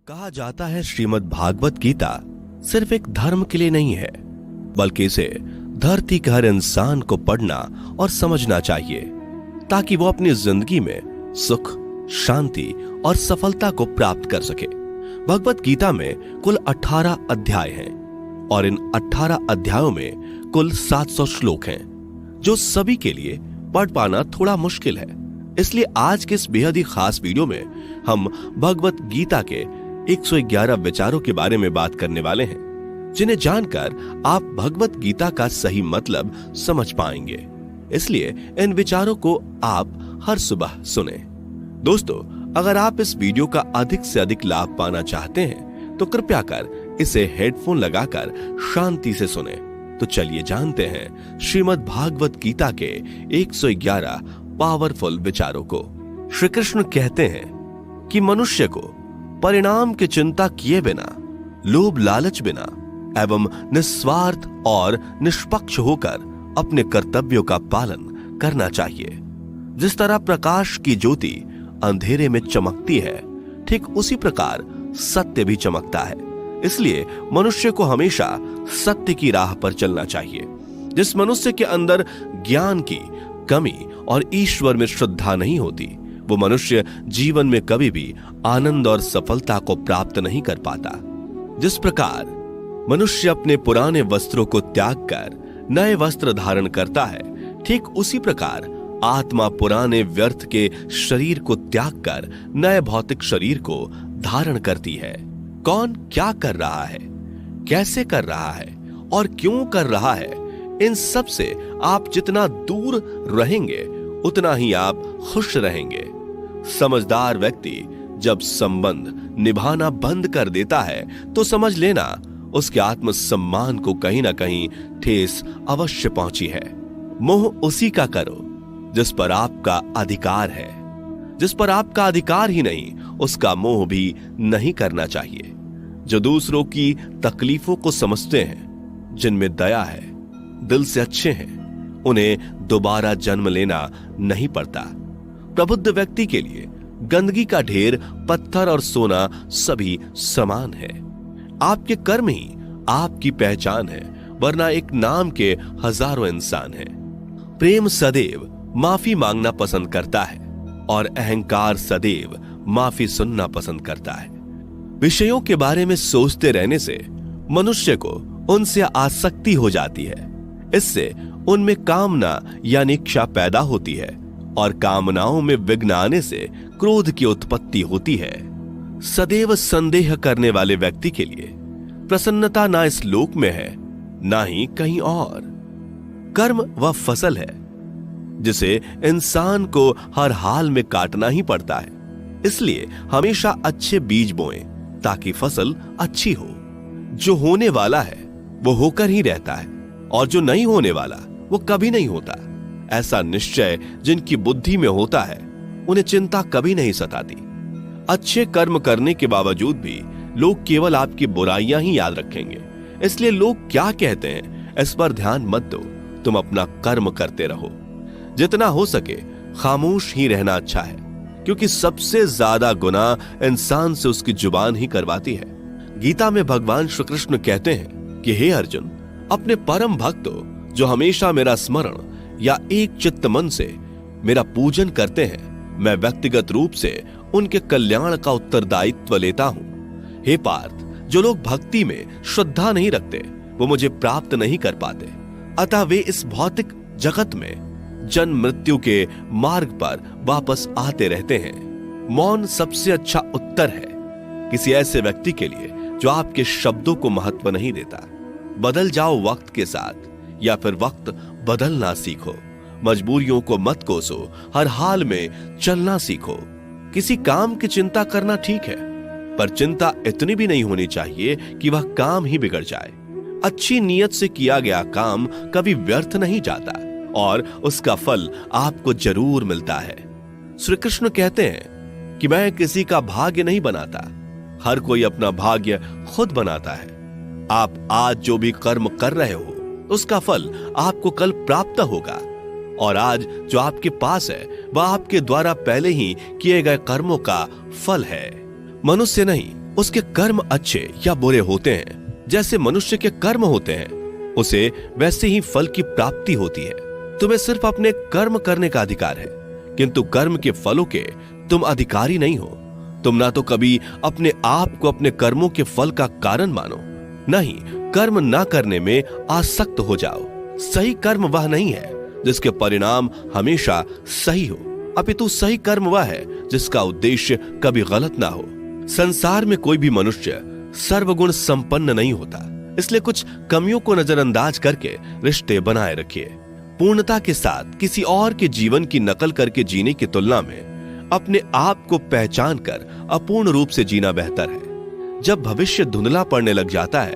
कहा जाता है श्रीमद् भागवत गीता सिर्फ एक धर्म के लिए नहीं है, बल्कि इसे धरती के हर इंसान को पढ़ना और समझना चाहिए ताकि वो अपनी जिंदगी में सुख, शांति और सफलता को प्राप्त कर सके। भगवत गीता में कुल 18 अध्याय हैं और इन 18 अध्यायों में कुल 700 श्लोक हैं, जो सभी के लिए पढ़ पाना थोड़ा मुश्किल है। इसलिए आज के इस बेहद ही खास वीडियो में हम भगवत गीता के 111 विचारों के बारे में बात करने वाले हैं, जिन्हें जानकर आप भगवत गीता का सही मतलब समझ पाएंगे। इसलिए इन विचारों को आप हर सुबह सुने। दोस्तों, अगर आप इस वीडियो का अधिक से अधिक लाभ पाना चाहते हैं तो कृपया कर इसे हेडफोन लगाकर शांति से सुने। तो चलिए जानते हैं श्रीमद् भागवत गीता के 111 पावरफुल विचारों को। श्री कृष्ण कहते हैं कि मनुष्य को परिणाम की चिंता किए बिना, लोभ लालच बिना एवं निस्वार्थ और निष्पक्ष होकर अपने कर्तव्यों का पालन करना चाहिए। जिस तरह प्रकाश की ज्योति अंधेरे में चमकती है, ठीक उसी प्रकार सत्य भी चमकता है। इसलिए मनुष्य को हमेशा सत्य की राह पर चलना चाहिए। जिस मनुष्य के अंदर ज्ञान की कमी और ईश्वर में श्रद्धा नहीं होती, वो मनुष्य जीवन में कभी भी आनंद और सफलता को प्राप्त नहीं कर पाता। जिस प्रकार मनुष्य अपने पुराने वस्त्रों को त्याग कर नए वस्त्र धारण करता है, ठीक उसी प्रकार आत्मा पुराने व्यर्थ के शरीर को त्याग कर नए भौतिक शरीर को धारण करती है। कौन क्या कर रहा है, कैसे कर रहा है और क्यों कर रहा है, इन सब से आप जितना दूर रहेंगे उतना ही आप खुश रहेंगे। समझदार व्यक्ति जब संबंध निभाना बंद कर देता है तो समझ लेना उसके आत्मसम्मान को कहीं ना कहीं ठेस अवश्य पहुंची है। मोह उसी का करो जिस पर आपका अधिकार है। जिस पर आपका अधिकार ही नहीं, उसका मोह भी नहीं करना चाहिए। जो दूसरों की तकलीफों को समझते हैं, जिनमें दया है, दिल से अच्छे हैं, उन्हें दोबारा जन्म लेना नहीं पड़ता। प्रबुद्ध व्यक्ति के लिए गंदगी का ढेर, पत्थर और सोना सभी समान है। आपके कर्म ही आपकी पहचान है, वरना एक नाम के हजारों इंसान हैं। प्रेम सदैव माफी मांगना पसंद करता है और अहंकार सदैव माफी सुनना पसंद करता है। विषयों के बारे में सोचते रहने से मनुष्य को उनसे आसक्ति हो जाती है। इससे उनमें कामना यानी इच्छा पैदा होती है और कामनाओं में विघ्न आने से क्रोध की उत्पत्ति होती है। सदैव संदेह करने वाले व्यक्ति के लिए प्रसन्नता ना इस लोक में है, ना ही कहीं और। कर्म वह फसल है जिसे इंसान को हर हाल में काटना ही पड़ता है। इसलिए हमेशा अच्छे बीज बोएं ताकि फसल अच्छी हो। जो होने वाला है वो होकर ही रहता है और जो नहीं होने वाला वो कभी नहीं होता। ऐसा निश्चय जिनकी बुद्धि में होता है, उन्हें चिंता कभी नहीं सताती। अच्छे कर्म करने के बावजूद भी लोग केवल आपकी बुराइयां ही याद रखेंगे। इसलिए लोग क्या कहते हैं इस पर ध्यान मत दो, तुम अपना कर्म करते रहो। जितना हो सके खामोश ही रहना अच्छा है, क्योंकि सबसे ज्यादा गुनाह इंसान से उसकी जुबान ही करवाती है। गीता में भगवान श्री कृष्ण कहते हैं कि हे अर्जुन, अपने परम भक्तों जो हमेशा मेरा स्मरण या एक चित्त मन से मेरा पूजन करते हैं, मैं व्यक्तिगत रूप से उनके कल्याण का उत्तरदायित्व लेता हूं। हे पार्थ, जो लोग भक्ति में श्रद्धा नहीं रखते वो मुझे प्राप्त नहीं कर पाते। अतः वे इस भौतिक जगत में जन्म मृत्यु के मार्ग पर वापस आते रहते हैं। मौन सबसे अच्छा उत्तर है किसी ऐसे व्यक्ति के लिए जो आपके शब्दों को महत्व नहीं देता। बदल जाओ वक्त के साथ, या फिर वक्त बदलना सीखो। मजबूरियों को मत कोसो, हर हाल में चलना सीखो। किसी काम की चिंता करना ठीक है, पर चिंता इतनी भी नहीं होनी चाहिए कि वह काम ही बिगड़ जाए। अच्छी नीयत से किया गया काम कभी व्यर्थ नहीं जाता और उसका फल आपको जरूर मिलता है। श्री कृष्ण कहते हैं कि मैं किसी का भाग्य नहीं बनाता, हर कोई अपना भाग्य खुद बनाता है। आप आज जो भी कर्म कर रहे हो उसका फल आपको कल प्राप्त होगा, और आज जो आपके पास है वह आपके द्वारा पहले ही किए गए कर्मों का फल है। मनुष्य नहीं, उसके कर्म अच्छे या बुरे होते हैं, जैसे मनुष्य के कर्म होते हैं, उसे वैसे ही फल की प्राप्ति होती है। तुम्हें सिर्फ अपने कर्म करने का अधिकार है, किंतु कर्म के फलों के तुम अधिकारी नहीं हो। तुम ना तो कभी अपने आप को अपने कर्मों के फल का कारण मानो, न ही कर्म ना करने में आसक्त हो जाओ। सही कर्म वह नहीं है जिसके परिणाम हमेशा सही हो, अपितु सही कर्म वह है जिसका उद्देश्य कभी गलत ना हो। संसार में कोई भी मनुष्य सर्वगुण संपन्न नहीं होता, इसलिए कुछ कमियों को नजरअंदाज करके रिश्ते बनाए रखिए। पूर्णता के साथ किसी और के जीवन की नकल करके जीने की तुलना में अपने आप को पहचान कर अपूर्ण रूप से जीना बेहतर है। जब भविष्य धुंधला पड़ने लग जाता है,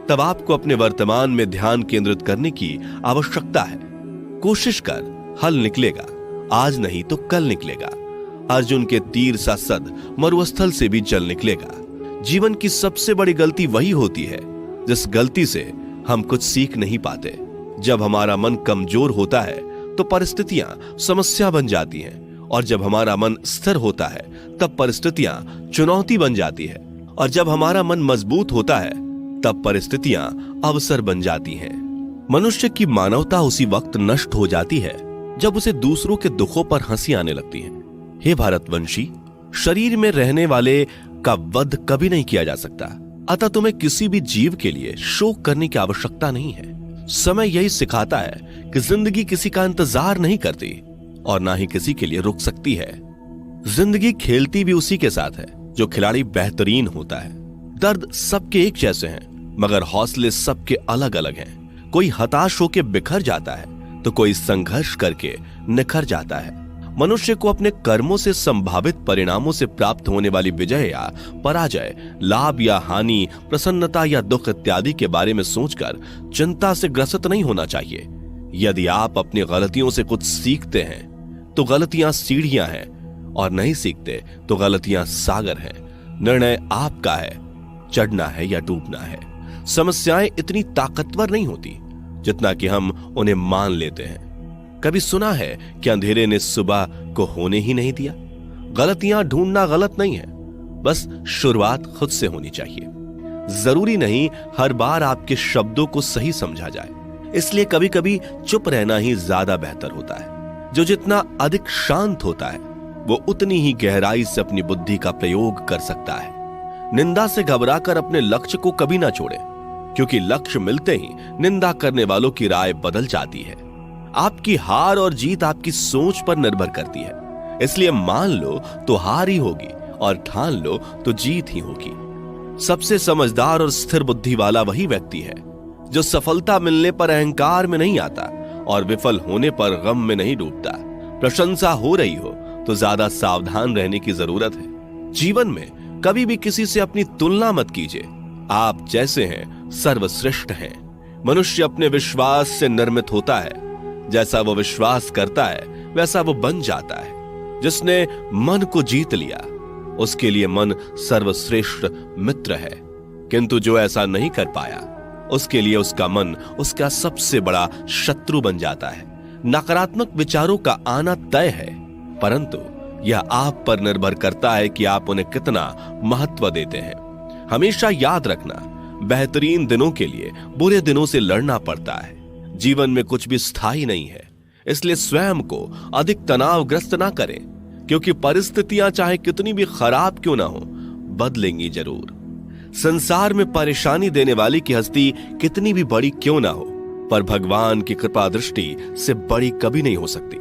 तब आपको अपने वर्तमान में ध्यान केंद्रित करने की आवश्यकता है। कोशिश कर, हल निकलेगा, आज नहीं तो कल निकलेगा। अर्जुन के तीर सा सद मरुस्थल से भी जल निकलेगा। जीवन की सबसे बड़ी गलती वही होती है जिस गलती से हम कुछ सीख नहीं पाते। जब हमारा मन कमजोर होता है तो परिस्थितियां समस्या बन जाती हैं, और जब हमारा मन स्थिर होता है तब परिस्थितियां चुनौती बन जाती है, और जब हमारा मन मजबूत होता है तब परिस्थितियां अवसर बन जाती हैं। मनुष्य की मानवता उसी वक्त नष्ट हो जाती है जब उसे दूसरों के दुखों पर हंसी आने लगती है। हे भारतवंशी, शरीर में रहने वाले का वध कभी नहीं किया जा सकता, अतः तुम्हें किसी भी जीव के लिए शोक करने की आवश्यकता नहीं है। समय यही सिखाता है कि जिंदगी किसी का इंतजार नहीं करती और ना ही किसी के लिए रुक सकती है। जिंदगी खेलती भी उसी के साथ है जो खिलाड़ी बेहतरीन होता है। दर्द सबके एक जैसे हैं, मगर हौसले सबके अलग अलग हैं। कोई हताश होकर बिखर जाता है तो कोई संघर्ष करके निखर जाता है। मनुष्य को अपने कर्मों से संभावित परिणामों से प्राप्त होने वाली विजय या पराजय, लाभ या हानि, प्रसन्नता या दुख इत्यादि के बारे में सोचकर चिंता से ग्रसित नहीं होना चाहिए। यदि आप अपनी गलतियों से कुछ सीखते हैं तो गलतियां सीढ़ियां हैं, और नहीं सीखते तो गलतियां सागर हैं। निर्णय आपका है, चढ़ना है या डूबना है। समस्याएं इतनी ताकतवर नहीं होती जितना कि हम उन्हें मान लेते हैं। कभी सुना है कि अंधेरे ने सुबह को होने ही नहीं दिया? गलतियां ढूंढना गलत नहीं है, बस शुरुआत खुद से होनी चाहिए। जरूरी नहीं हर बार आपके शब्दों को सही समझा जाए, इसलिए कभी कभी चुप रहना ही ज्यादा बेहतर होता है। जो जितना अधिक शांत होता है वो उतनी ही गहराई से अपनी बुद्धि का प्रयोग कर सकता है। निंदा से घबराकर अपने लक्ष्य को कभी ना छोड़े, क्योंकि लक्ष्य मिलते ही निंदा करने वालों की राय बदल जाती है। आपकी हार और जीत आपकी सोच पर निर्भर करती है, इसलिए मान लो तो हार ही होगी और ठान लो तो जीत ही होगी। सबसे समझदार और स्थिर बुद्धि वाला वही व्यक्ति है जो सफलता मिलने पर अहंकार में नहीं आता और विफल होने पर गम में नहीं डूबता। प्रशंसा हो रही हो तो ज्यादा सावधान रहने की जरूरत है। जीवन में कभी भी किसी से अपनी तुलना मत कीजिए। आप जैसे हैं सर्वश्रेष्ठ हैं। मनुष्य अपने विश्वास से निर्मित होता है। जैसा वो विश्वास करता है वैसा वो बन जाता है। जिसने मन को जीत लिया उसके लिए मन सर्वश्रेष्ठ मित्र है, किंतु जो ऐसा नहीं कर पाया उसके लिए उसका मन उसका सबसे बड़ा शत्रु बन जाता है। नकारात्मक विचारों का आना तय है, परंतु यह आप पर निर्भर करता है कि आप उन्हें कितना महत्व देते हैं। हमेशा याद रखना, बेहतरीन दिनों के लिए बुरे दिनों से लड़ना पड़ता है। जीवन में कुछ भी स्थायी नहीं है, इसलिए स्वयं को अधिक तनावग्रस्त ना करें, क्योंकि परिस्थितियां चाहे कितनी भी खराब क्यों ना हो, बदलेंगी जरूर। संसार में परेशानी देने वाली की हस्ती कितनी भी बड़ी क्यों ना हो, पर भगवान की कृपा दृष्टि से बड़ी कभी नहीं हो सकती।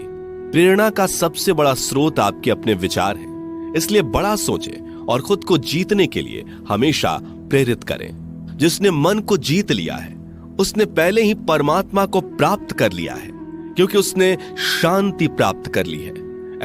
प्रेरणा का सबसे बड़ा स्रोत आपके अपने विचार हैं, इसलिए बड़ा सोचें और खुद को जीतने के लिए हमेशा प्रेरित करें। जिसने मन को जीत लिया है उसने पहले ही परमात्मा को प्राप्त कर लिया है, क्योंकि उसने शांति प्राप्त कर ली है।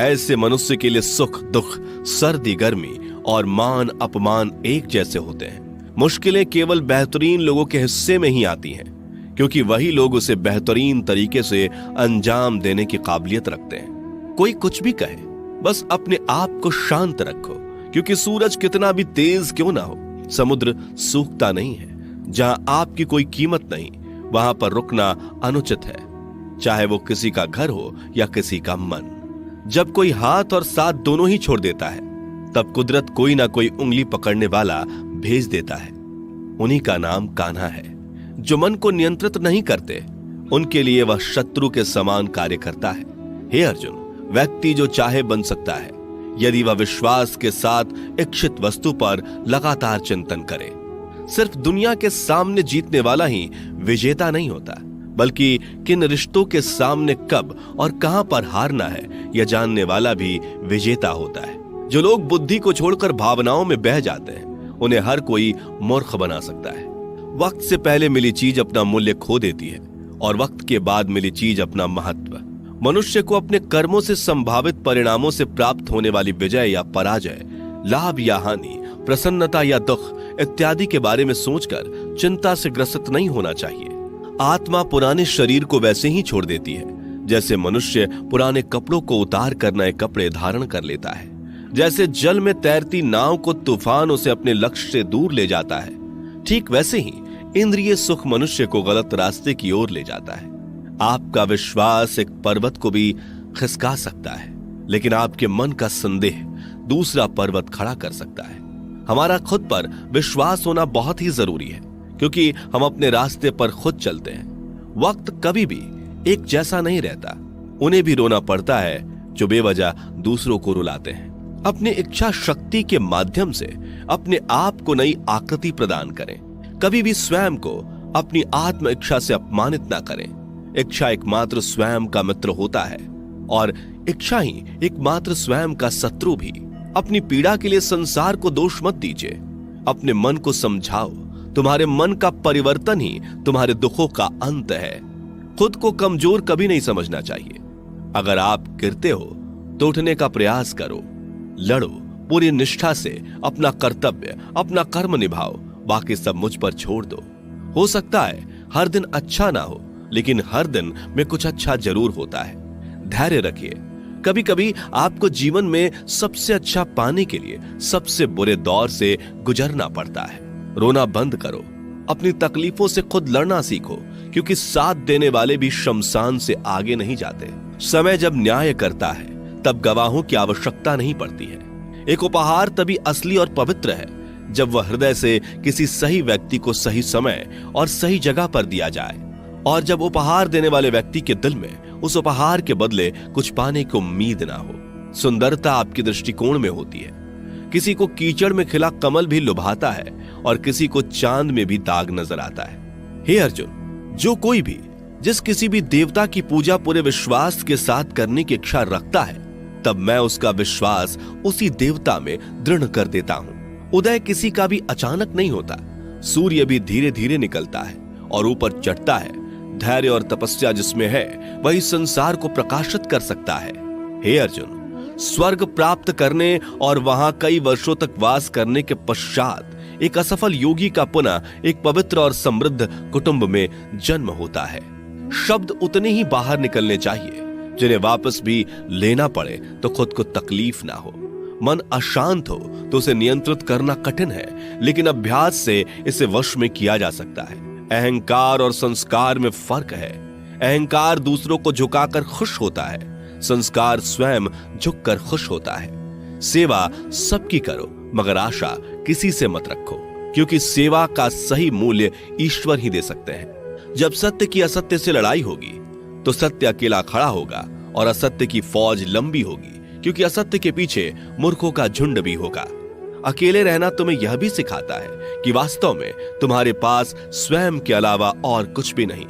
ऐसे मनुष्य के लिए सुख दुख, सर्दी गर्मी और मान अपमान एक जैसे होते हैं। मुश्किलें केवल बेहतरीन लोगों के हिस्से में ही आती हैं, क्योंकि वही लोग उसे बेहतरीन तरीके से अंजाम देने की काबिलियत रखते हैं। कोई कुछ भी कहे, बस अपने आप को शांत रखो, क्योंकि सूरज कितना भी तेज क्यों ना हो, समुद्र सूखता नहीं है। जहां आपकी कोई कीमत नहीं, वहां पर रुकना अनुचित है, चाहे वो किसी का घर हो या किसी का मन। जब कोई हाथ और साथ दोनों ही छोड़ देता है तब कुदरत कोई ना कोई उंगली पकड़ने वाला भेज देता है। उन्हीं का नाम कान्हा है। जो मन को नियंत्रित नहीं करते, उनके लिए वह शत्रु के समान कार्य करता है। हे अर्जुन, व्यक्ति जो चाहे बन सकता है यदि वह विश्वास के साथ इच्छित वस्तु पर लगातार चिंतन करे। सिर्फ दुनिया के सामने जीतने वाला ही विजेता नहीं होता, बल्कि किन रिश्तों के सामने कब और कहां पर हारना है यह जानने वाला भी विजेता होता है। जो लोग बुद्धि को छोड़कर भावनाओं में बह जाते हैं, उन्हें हर कोई मूर्ख बना सकता है। वक्त से पहले मिली चीज अपना मूल्य खो देती है और वक्त के बाद मिली चीज अपना महत्व। मनुष्य को अपने कर्मों से संभावित परिणामों से प्राप्त होने वाली विजय या पराजय, लाभ या हानि, प्रसन्नता या दुख इत्यादि के बारे में सोचकर चिंता से ग्रसित नहीं होना चाहिए। आत्मा पुराने शरीर को वैसे ही छोड़ देती है जैसे मनुष्य पुराने कपड़ों को उतार कर नए कपड़े धारण कर लेता है। जैसे जल में तैरती नाव को तूफान उसे अपने लक्ष्य से दूर ले जाता है, ठीक वैसे ही इंद्रिय सुख मनुष्य को गलत रास्ते की ओर ले जाता है। आपका विश्वास एक पर्वत को भी खिसका सकता है, लेकिन आपके मन का संदेह दूसरा पर्वत खड़ा कर सकता है। हमारा खुद पर विश्वास होना बहुत ही जरूरी है, क्योंकि हम अपने रास्ते पर खुद चलते हैं। वक्त कभी भी एक जैसा नहीं रहता। उन्हें भी रोना पड़ता है जो बेवजह दूसरों को रुलाते हैं। अपनी इच्छा शक्ति के माध्यम से अपने आप को नई आकृति प्रदान करें। कभी भी स्वयं को अपनी आत्म इच्छा से अपमानित ना करें। इच्छा एकमात्र स्वयं का मित्र होता है और इच्छा ही एकमात्र स्वयं का शत्रु भी। अपनी पीड़ा के लिए संसार को दोष मत दीजिए। अपने मन को समझाओ। तुम्हारे मन का परिवर्तन ही तुम्हारे दुखों का अंत है। खुद को कमजोर कभी नहीं समझना चाहिए। अगर आप गिरते हो तो उठने का प्रयास करो, लड़ो, पूरी निष्ठा से अपना कर्तव्य, अपना कर्म निभाओ। बाकी सब मुझ पर छोड़ दो। हो सकता है हर दिन अच्छा ना हो, लेकिन हर दिन में कुछ अच्छा जरूर होता है। धैर्य रखिए। कभी कभी आपको जीवन में सबसे अच्छा पाने के लिए सबसे बुरे दौर से गुजरना पड़ता है। रोना बंद करो। अपनी तकलीफों से खुद लड़ना सीखो, क्योंकि साथ देने वाले भी शमशान से आगे नहीं जाते। समय जब न्याय करता है तब गवाहों की आवश्यकता नहीं पड़ती है। एक उपहार तभी असली और पवित्र है जब वह हृदय से किसी सही व्यक्ति को सही समय और सही जगह पर दिया जाए, और जब उपहार देने वाले व्यक्ति के दिल में उस उपहार के बदले कुछ पाने की उम्मीद ना हो। सुंदरता आपके दृष्टिकोण में होती है। किसी को कीचड़ में खिला कमल भी लुभाता है और किसी को चांद में भी दाग नजर आता है। हे अर्जुन, जो कोई भी जिस किसी भी देवता की पूजा पूरे विश्वास के साथ करने की इच्छा रखता है, तब मैं उसका विश्वास उसी देवता में दृढ़ कर देता हूं। उदय किसी का भी अचानक नहीं होता। सूर्य भी धीरे धीरे निकलता है और ऊपर चढ़ता है। धैर्य और तपस्या जिसमें है वही संसार को प्रकाशित कर सकता है। हे अर्जुन, स्वर्ग प्राप्त करने और वहां कई वर्षों तक वास करने के पश्चात एक असफल योगी का पुनः एक पवित्र और समृद्ध कुटुंब में जन्म होता है। शब्द उतने ही बाहर निकलने चाहिए जिन्हें वापस भी लेना पड़े तो खुद को तकलीफ ना हो। मन अशांत हो तो उसे नियंत्रित करना कठिन है, लेकिन अभ्यास से इसे वश में किया जा सकता है। अहंकार और संस्कार में फर्क है। अहंकार दूसरों को झुकाकर खुश होता है, संस्कार स्वयं झुककर खुश होता है। सेवा सबकी करो, मगर आशा किसी से मत रखो, क्योंकि सेवा का सही मूल्य ईश्वर ही दे सकते हैं। जब सत्य की असत्य से लड़ाई होगी तो सत्य अकेला खड़ा होगा और असत्य की फौज लंबी होगी, क्योंकि असत्य के पीछे मूर्खों का झुंड भी होगा। अकेले रहना तुम्हें यह भी सिखाता है कि वास्तव में तुम्हारे पास स्वयं के अलावा और कुछ भी नहीं।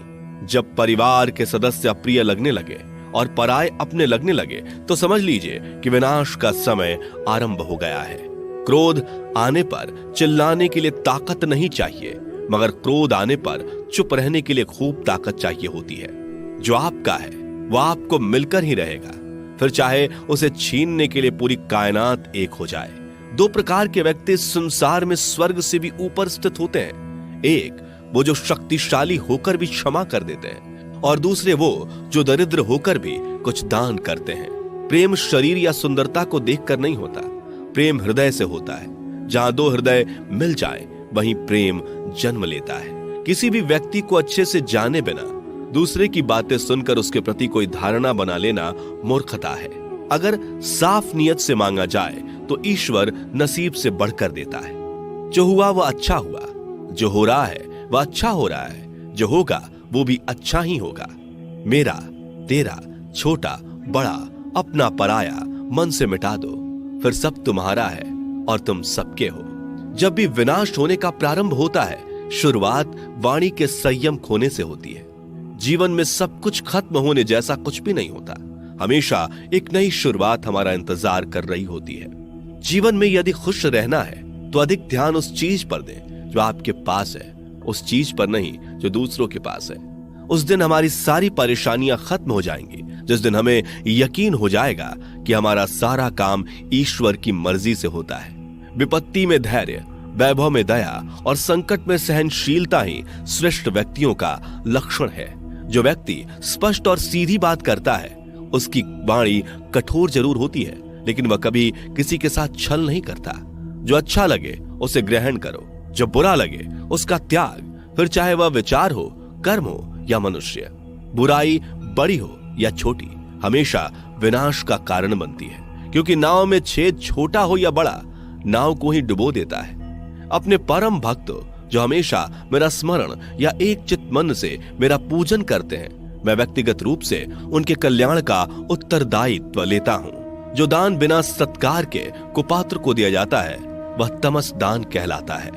जब परिवार के सदस्य अप्रिय लगने लगे और पराये अपने लगने लगे तो समझ लीजिए कि विनाश का समय आरंभ हो गया है। क्रोध आने पर चिल्लाने के लिए ताकत नहीं चाहिए, मगर क्रोध आने पर चुप रहने के लिए खूब ताकत चाहिए होती है। जो आपका है वह आपको मिलकर ही रहेगा, फिर चाहे उसे छीनने के लिए पूरी कायनात एक हो जाए। दो प्रकार के व्यक्ति संसार में स्वर्ग से भी ऊपर स्थित होते हैं। एक वो जो शक्तिशाली होकर भी क्षमा कर देते हैं, और दूसरे वो जो दरिद्र होकर भी कुछ दान करते हैं। प्रेम शरीर या सुंदरता को देखकर नहीं होता, प्रेम हृदय से होता है। जहां दो हृदय मिल जाएं, वहीं प्रेम जन्म लेता है। किसी भी व्यक्ति को अच्छे से जाने बिना दूसरे की बातें सुनकर उसके प्रति कोई धारणा बना लेना मूर्खता है। अगर साफ नियत से मांगा जाए तो ईश्वर नसीब से बढ़कर देता है। जो हुआ वह अच्छा हुआ, जो हो रहा है वह अच्छा हो रहा है, जो होगा वो भी अच्छा ही होगा। मेरा, तेरा, छोटा, बड़ा, अपना, पराया मन से मिटा दो, फिर सब तुम्हारा है और तुम सबके हो। जब भी विनाश होने का प्रारंभ होता है, शुरुआत वाणी के संयम खोने से होती है। जीवन में सब कुछ खत्म होने जैसा कुछ भी नहीं होता। हमेशा एक नई शुरुआत हमारा इंतजार कर रही होती है। जीवन में यदि खुश रहना है तो अधिक ध्यान उस चीज पर दें जो आपके पास है, उस चीज पर नहीं जो दूसरों के पास है। उस दिन हमारी सारी परेशानियां खत्म हो जाएंगी, जिस दिन हमें यकीन हो जाएगा कि हमारा सारा काम ईश्वर की मर्जी से होता है। विपत्ति में धैर्य, वैभव में दया और संकट में सहनशीलता ही श्रेष्ठ व्यक्तियों का लक्षण है। जो व्यक्ति स्पष्ट और सीधी बात करता है, उसकी वाणी कठोर जरूर होती है, लेकिन वह कभी किसी के साथ छल नहीं करता। जो अच्छा लगे उसे ग्रहण करो, जो बुरा लगे उसका त्याग, फिर चाहे वह विचार हो, कर्म हो या मनुष्य। बुराई बड़ी हो या छोटी हमेशा विनाश का कारण बनती है, क्योंकि नाव में छेद छोटा हो या बड़ा, नाव को ही डुबो देता है। अपने परम भक्त जो हमेशा मेरा स्मरण या एक चित मन से मेरा पूजन करते हैं, मैं व्यक्तिगत रूप से उनके कल्याण का उत्तरदायित्व लेता हूं। जो दान बिना सत्कार के कुपात्र को दिया जाता है वह तमस दान कहलाता है।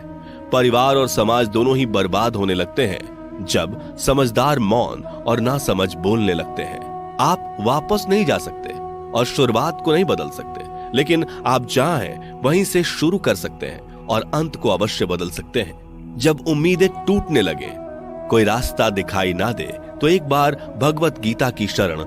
परिवार और समाज दोनों ही बर्बाद होने लगते हैं जब समझदार मौन और नासमझ बोलने लगते हैं। आप वापस नहीं जा सकते और शुरुआत को नहीं बदल सकते, लेकिन आप चाहें वहीं से शुरू कर सकते हैं और अंत को अवश्य बदल सकते हैं। जब उम्मीदें टूटने लगे, कोई रास्ता दिखाई ना दे, तो एक बार भगवत गीता की शरण